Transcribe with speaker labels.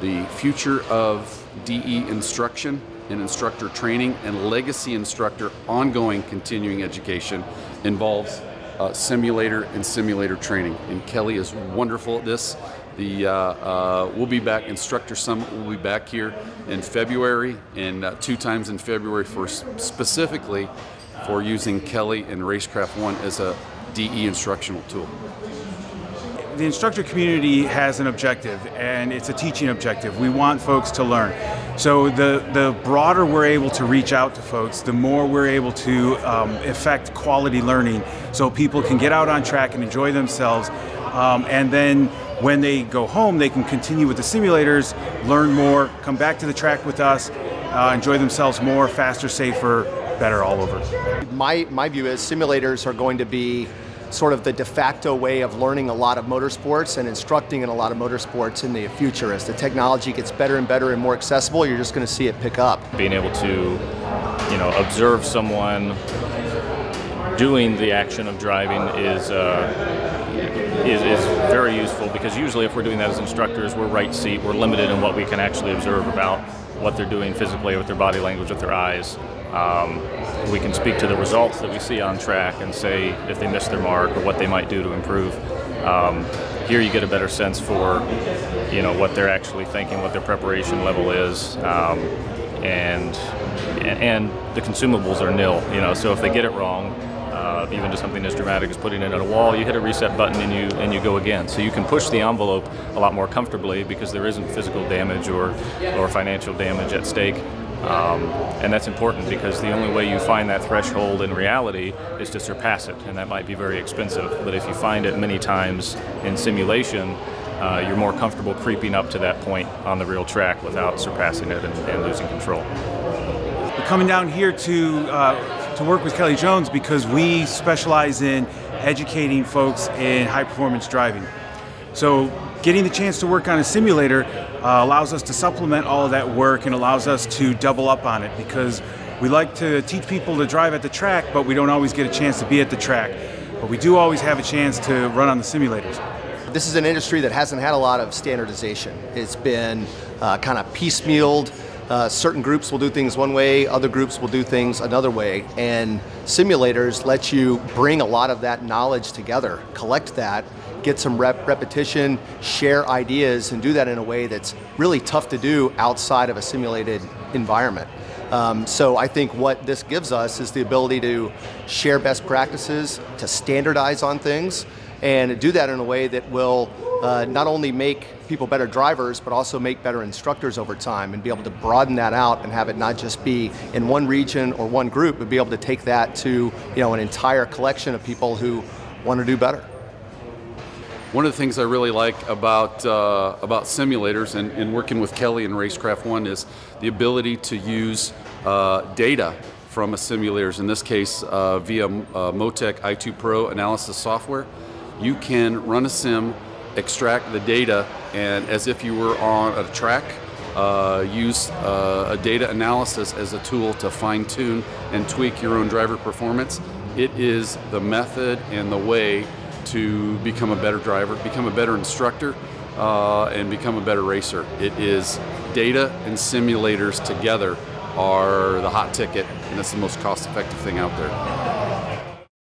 Speaker 1: The future of DE instruction and instructor training and legacy instructor ongoing continuing education involves simulator and simulator training. And Kelly is wonderful at this. We'll be back, Instructor Summit will be back here in February, and 2 times in February for specifically for using Kelly and Racecraft One as a DE instructional tool.
Speaker 2: The instructor community has an objective, and it's a teaching objective. We want folks to learn. So the broader we're able to reach out to folks, the more we're able to affect quality learning so people can get out on track and enjoy themselves. And then when they go home, they can continue with the simulators, learn more, come back to the track with us, enjoy themselves more, faster, safer, better all over.
Speaker 3: My view is simulators are going to be sort of the de facto way of learning a lot of motorsports and instructing in a lot of motorsports in the future. As the technology gets better and better and more accessible, you're just going to see it pick up.
Speaker 4: Being able to, observe someone doing the action of driving is very useful, because usually if we're doing that as instructors, we're right seat, we're limited in what we can actually observe about what they're doing physically with their body language, with their eyes. We can speak to the results that we see on track and say if they missed their mark or what they might do to improve. Here you get a better sense for what they're actually thinking, what their preparation level is, and the consumables are nil. So if they get it wrong, even to something as dramatic as putting it on a wall, you hit a reset button and you go again. So you can push the envelope a lot more comfortably because there isn't physical damage or financial damage at stake. And that's important, because the only way you find that threshold in reality is to surpass it, and that might be very expensive. But if you find it many times in simulation, you're more comfortable creeping up to that point on the real track without surpassing it and losing control.
Speaker 2: We're coming down here to work with Kelly Jones because we specialize in educating folks in high-performance driving. So getting the chance to work on a simulator allows us to supplement all of that work and allows us to double up on it, because we like to teach people to drive at the track, but we don't always get a chance to be at the track. But we do always have a chance to run on the simulators.
Speaker 3: This is an industry that hasn't had a lot of standardization. It's been kind of piecemealed. Certain groups will do things one way, other groups will do things another way, and simulators let you bring a lot of that knowledge together, collect that, get some repetition, share ideas, and do that in a way that's really tough to do outside of a simulated environment. So I think what this gives us is the ability to share best practices, to standardize on things, and do that in a way that will not only make people better drivers, but also make better instructors over time, and be able to broaden that out and have it not just be in one region or one group, but be able to take that to an entire collection of people who want to do better.
Speaker 1: One of the things I really like about simulators and working with Kelly and Racecraft One is the ability to use data from a simulators, in this case via Motec i2 Pro analysis software. You can run a sim, extract the data, and as if you were on a track, use a data analysis as a tool to fine-tune and tweak your own driver performance. It is the method and the way to become a better driver, become a better instructor, and become a better racer. It is data and simulators together are the hot ticket, and it's the most cost-effective thing out there.